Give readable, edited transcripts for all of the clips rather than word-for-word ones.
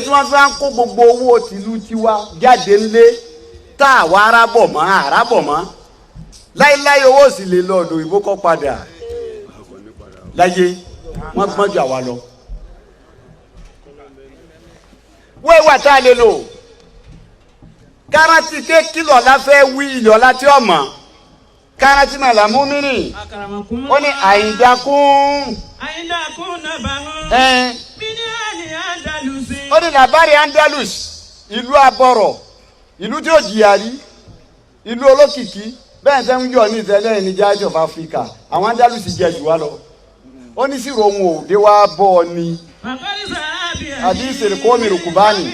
tí wọ́n fi ń kó gbogbo owó tìlú tiwa jáde ńlé tá àwa arábọ̀ mọ́ láíláí owó sì lè lọ ọ̀dọ̀ ìbò kọ́ padà láyé wọ́n gbọ́n jù àwa lọ. wíwà tá a lè lò kárántì ké kìlọ̀ la fẹ́ wí ìlọ̀ láti ọmọ kárántì náà là mú mí nì ó ní àyíndàkún nàbàhún ó ní làbárí Andalus ìlú abọ́rọ̀ ìlú tí ó jìyà rí ìlú olókìkí bẹ́ẹ̀ tẹ́ ń yọ ní ìtẹ́lẹ̀ ní Judge of Africa àwọn Andalus jẹ jù wá lọ ó ní sí rohun òde wá bọ́ ọ ni àbí ìsèrèkó mìrùkùbáni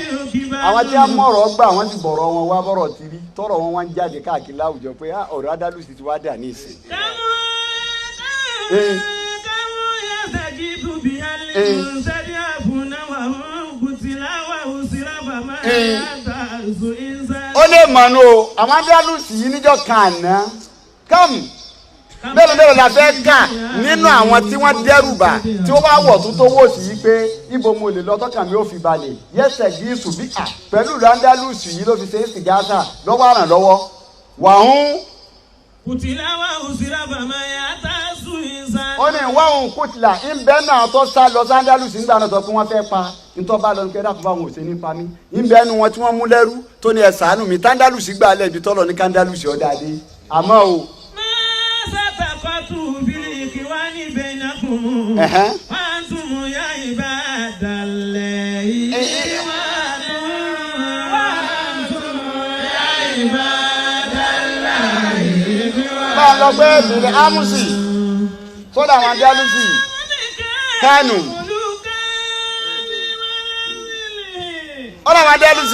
àwọn tí a mọ̀rọ̀ gbà wọ́n ti bọ̀rọ̀ wọn wá bọ̀rọ̀ tìrí tọ̀rọ̀ wọn wá ń jáde káàkiri láwùjọ pé ọ̀rọ̀ Andalus ti wá dà ní ìsìn. ó lè mọ̀nù o àwọn Andalus yìí níjọ́ kan àná kọ́mù mélòó la fẹ́ kà nínú àwọn tí wọ́n dẹ́rùbà tí wọ́n bá wọ̀ tó tó wò sí yìí pé ibo mo lè lọ tọ́kàn mi ó fi balẹ̀ yẹ́sẹ̀ gíìsù bí à pẹ̀lú Andalus yìí ló fi ṣe é sì gáàsà lọ́wọ́ àràn lọ́wọ́ wàhún. kùtìlá wà òsìlá bàmá yà tá a sùn ìsàn. ó ní wàhún kùtìlá ń bẹ́ẹ̀ náà tó sá lọ sí Andalus nígbà náà tó pé wọ́n fẹ́ pa ntọ́ bá lọ ní kẹ́dà fún báwọn ò ṣe ní pa mí ń bẹ́ẹ̀ nu wọn tí wọ́n mú lẹ́rú tó ní ẹ ṣàánú mi Andalus gbà lẹ́bi tọ́lọ̀ ní Andalus ọ̀dà dé àmọ́ o. سبقت بالإخوان بينكم وأنتم يا عباد الله وأنتم يا عباد الله máa lọ gbé ìbílẹ̀ ámúsì sọ́dọ̀ àwọn Andalus Kánù ọ̀dọ̀ àwọn Andalus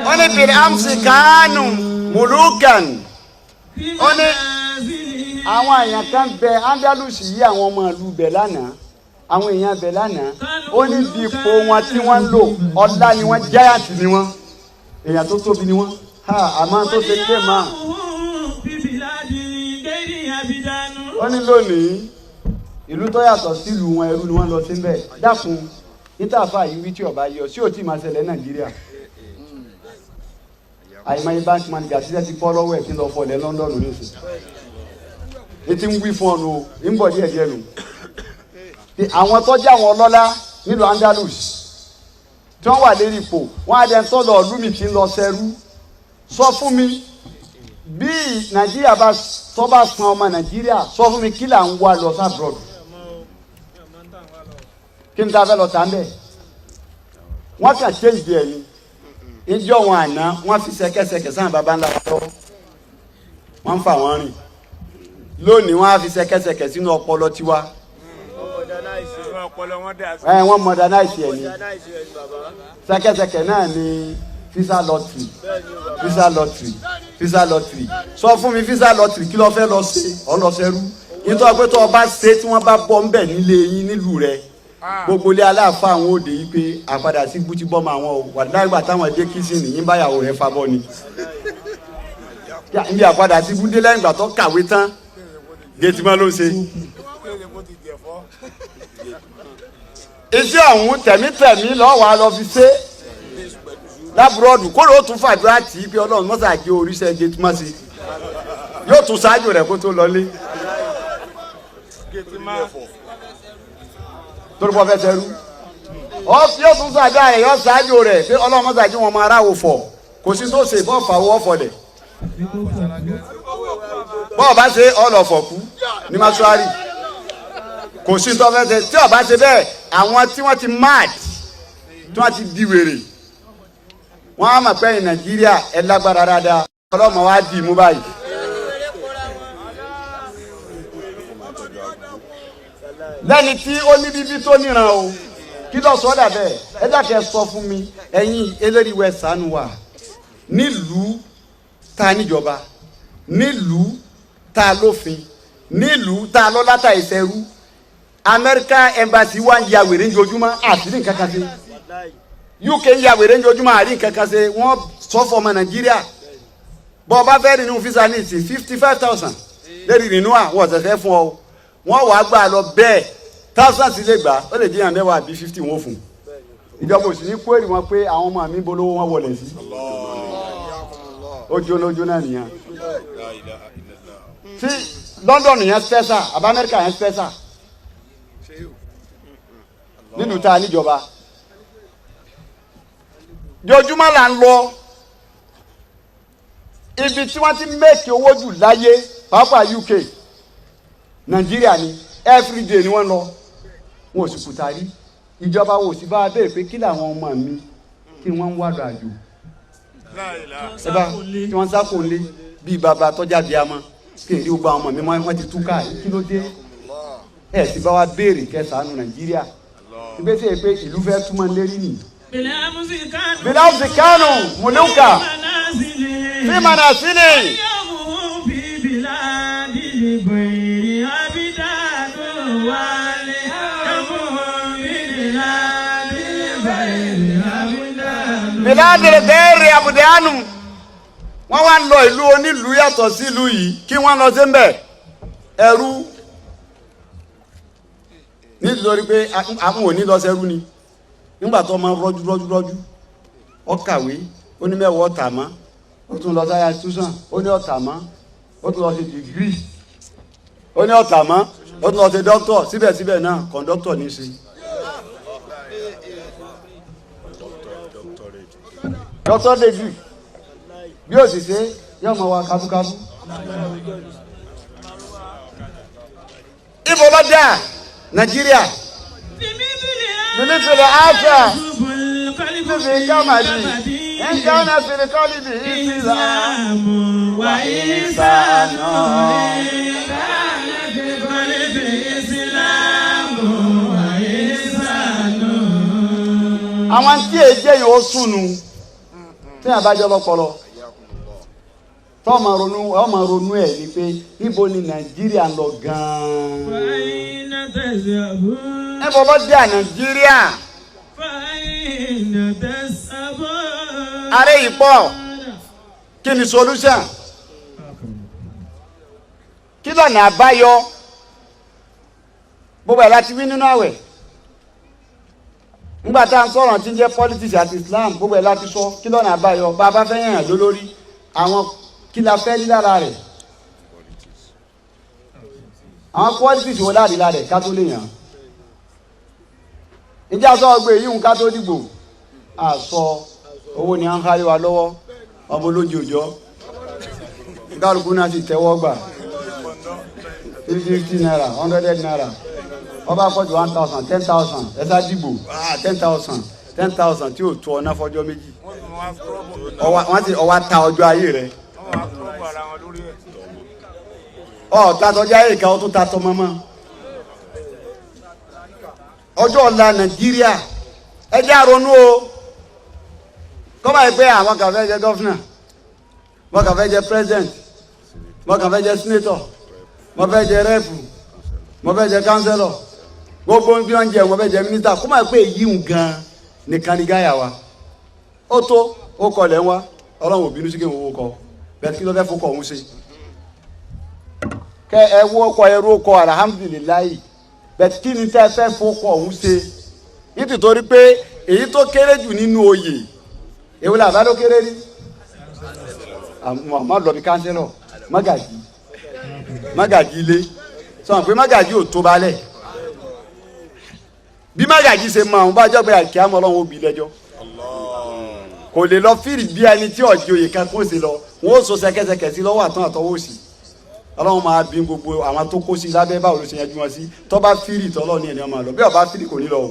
wọ́n ní bìrì amsi Kánù mùlùkàn ó ní àwọn èèyàn kan bẹ Andalus yìí àwọn ọmọ ìlú bẹ̀ lánàá àwọn èèyàn bẹ̀ lánàá ó ní bí ipò wọn tí wọ́n ń lò ọlá ni wọ́n giant ni wọ́n èèyàn tó tóbi ni wọ́n àmọ́ tó ṣe lé máa ó ní lónìí ìlú tó yàtọ̀ sílùú wọn ẹrú ni wọ́n lọ sí bẹ́ẹ̀ dákun nítàfà yìí wí tí ọba yọ sí òtí máa ṣẹlẹ̀ Nàìjíríà àìmọye bank manager ṣiṣẹ́ ti bọ́ lọ́wọ́ ẹ̀ kí n lọ fọlẹ̀ London lóṣù etí ń wí fún ọ̀nù ń bọ̀ díẹ̀ díẹ̀ nù àwọn tọ́jú àwọn ọlọ́lá nílùú Andalus tí wọ́n wà lérí ipò wọ́n á dẹ̀ ń tọ́lọ̀ ọdún mi kí n lọ sẹ́rú sọ fún mi bí Nàìjíríà bá tọ́ bá san ọmọ Nàìjíríà sọ fún mi kí là ń wá lọ sábrọ̀dù kí n ta fẹ́ lọ tà ń bẹ̀ wọ́n kàn change díẹ̀ ni ìjọ wọn àná wọ́n fi ṣẹ̀kẹ̀ṣẹ̀kẹ̀ sáà bàbá ńlá lọ wọ́n ń fà wọ́n rìn lónìí wọ́n á fi ṣẹ̀kẹ̀ṣẹ̀kẹ̀ sínú ọpọlọ tiwa wọ́n modernize ẹ̀ ní ṣẹ̀kẹ̀ṣẹ̀kẹ̀ náà ní visa lottery sọ fún mi visa lottery kí ló fẹ́ lọ sí ọlọ́sẹ̀rú nítorí pé tó o bá ṣe tí wọ́n bá bọ́ ń bẹ̀ nílé yín nílùú rẹ̀ gbogbo ilé aláàfáà àwọn òde yìí pé àpadà sí bútí bọ́mọ àwọn o wà láìgbà táwọn dé kìsìnì yín báyàwó rẹ̀ fa bọ́ ni ibi àpadà sí búdé lẹ́yìn ìgbà tó kàwé tán gẹ̀tìmọ́ ló ṣe. iṣẹ́ ọ̀hún tẹ̀mítẹ̀mí lọ́wọ́ a lọ fi ṣe lábúrọ́dù kó ló tún fàdúrà tì í pé Ọlọ́run mọ́sàájì oríṣẹ́ gẹ̀tìmọ́ sí yóò tún ṣáájú rẹ̀ kó tó lọlé. torí bọ́ fẹ́ tẹ́rú yóò tún ṣáájú rẹ̀ yóò ṣáájú rẹ̀ pé Ọlọ́run mọ́sàájì wọn máa ráwò fọ̀ kò sí tó ṣe bọ́ fàwọ́ fọlẹ̀ bọ́ọ̀ bá ṣe ọlọ́fọ̀kú ní masuari kò sí tó fẹ́ ṣe tí ọba ṣe bẹ́ẹ̀ àwọn tí wọ́n ti mad tí wọ́n ti di wèrè wọ́n á mọ̀ pé ní Nàìjíríà ẹ lágbára dáadáa ọlọ́mọ wa dì í mú báyìí. lẹ́ni tí ó ní bíbí tó níran o kí ló sọ dà bẹ́ẹ̀ ẹ dákẹ́ sọ fún mi ẹ̀yin eléríwẹ̀ ṣàánú wa nílùú tá a níjọba nílùú tá a lófin nílùú tá a lọ́lá tá a ìṣẹ́rú Amẹ́ríkà embassy wa ń ya wèrè ńjojúmọ́ àti ní nǹkan kan ṣe UK ń ya wèrè ńjojúmọ́ àrí nǹkan kan ṣe wọ́n sọ fún ọmọ Nàìjíríà bọ́ ọba fẹ́ nínú fisa ní ìsìn 55,000 lérí nínú àwọn ọ̀sẹ̀ fẹ́ fún ọ wọ́n wàá gbà lọ bẹ́ẹ̀ thousands lè gbà ó lè dín àmẹ́wàá bí 50 wọn fún ìjọba òsì ní kúrò wọn pé àwọn ọmọ mi bolówó wọn wọlé sí ojú náà nìyẹn tí London yẹn special àbá Amẹ́ríkà yẹn special nínú ta níjọba jojúmọ́ là ń lọ ibi tí wọ́n ti mẹ́kì owó jù láyé pàápàá UK Nàìjíríà ni everyday ni wọ́n lọ wọn ò sì kùtà rí ìjọba wo sì bá a béèrè pé kí làwọn ọmọ mi kí wọ́n ń wádọ̀ àjò ẹ bá kí wọ́n sáko lé bíi bàbá tọ́jà bíi amọ́ kí èdè gbogbo àwọn ọmọ mi wọ́n ti túká kí ló dé ẹ sì bá wa béèrè kẹsànánú Nàìjíríà ìgbésẹ̀ yìí pé ìlú fẹ́ túmọ̀ lérí nì. bìlá mùsìkánù mùlùkà fi manasili. bìládìrì gẹ́rì àbùdánù wọ́n wá ń lọ ìlú onílùú yàtọ̀ sí ìlú yìí kí wọ́n lọ sí ń bẹ̀ ẹrú nítorí pé àwọn òní lọ sẹ́rú ni nígbà tó máa rọ́jú ó kàwé ó ní mẹ́wàá ọ̀tà mọ́ ó tún lọ sáyà institution ó ní ọ̀tà mọ́ ó tún lọ sí degree ó ní ọ̀tà mọ́ ó tún lọ sí doctor síbẹ̀síbẹ̀ náà conductor ní í ṣe. Dr. Deju bí ó sì ṣe yóò mọ wa kábúkábú. ibo ló dá Nàìjíríà mínísírì àṣà níbi kámàdì ẹnjọ́nà fìrìkọ́lì bí ìsìlámù wà ìsànà. àwọn tí èjé yìí ó súnnu tí àbájọ lọpọlọ tó ọmọ ronú ẹ ni pé níbo ni Nàìjíríà lọ gan-an níbo ló dé Nàìjíríà ààrẹ yìí pọ̀ kí ni solution kí lọ́nà àbáyọ gbogbo ẹ̀ láti wí nínú àwẹ̀ nígbà tá à ń sọ̀rọ̀ tí ń jẹ́ politics àti Islam gbogbo ẹ̀ láti sọ kí lọ́nà àbáyọ bá a bá fẹ́ yàn lólórí àwọn kí la fẹ́ rí lára rẹ̀ àwọn politics wo láàrin lára rẹ̀ ká tó lè yàn ìjà sọ ọgbẹ́ yìí ń ká tó dìbò àsọ owó ni à ń kárí wa lọ́wọ́ ọmọ olójú òjọ́ kálukú náà ti tẹ́wọ́ gbà 50 naira 100 naira ọba pọ̀jù 1,000 10,000 ẹ̀sà dìbò 10,000 tí ò tó ọ̀nà fọjọ́ méjì wọ́n ti ọwá ta ọjọ́ ayé rẹ̀ ta tọjọ́ ayé kan ó tún ta tọmọ mọ́ ọjọ́ ọ̀la Nàìjíríà ẹ jẹ́ àrònú o kọ́mọ̀ yìí pé àwọn kan fẹ́ jẹ́ gọ́fúnà wọ́n kan fẹ́ jẹ́ president wọ́n kan fẹ́ jẹ́ senator wọ́n fẹ́ jẹ́ rẹ́pù wọ́n fẹ́ jẹ́ councillor gbogbo bí wọ́n jẹ́ wọ́n fẹ́ jẹ́ minister kọ́mọ̀ yìí pé yíwùn gan nìkan ní gáyà wa ó tó ó kọ lẹ́ ń wá ọlọ́run òbínú sí kí n wo kọ bẹ́ẹ̀ kí ló fẹ́ fọkọ̀ ọ̀hún ṣe kẹ ẹ wo kọ ẹrú kọ alhamdulilayi bẹ́ẹ̀ kí ni tẹ́ fẹ́ fọkọ̀ ọ̀hún ṣe nítorí pé èyí tó kéré jù nínú oyè èwo la bá ló kéré rí àmọ́ lọ bí kánsẹ́lọ̀ mágàjì ilé sọ pé mágàjì ò tó balẹ̀ bí mágàjì ṣe mọ àwọn bá jọ́ pé àkíyà mọ́ ọlọ́run ó bí lẹ́jọ́ kò lè lọ fírì bí ẹni tí ọ̀jẹ̀ òye kan kó sí lọ wọn ó so ṣẹ̀kẹ̀ṣẹ̀kẹ̀ sí lọ́wọ́ àtọ́ àtọwọ́ òsì ọlọ́run máa bí gbogbo àwọn tó kó sí lábẹ́ báwo ló ṣe yanjú wọn sí tó bá fírì tọ́lọ́ ní ẹni ọmọ lọ bí ó bá fírì kò ní lọ o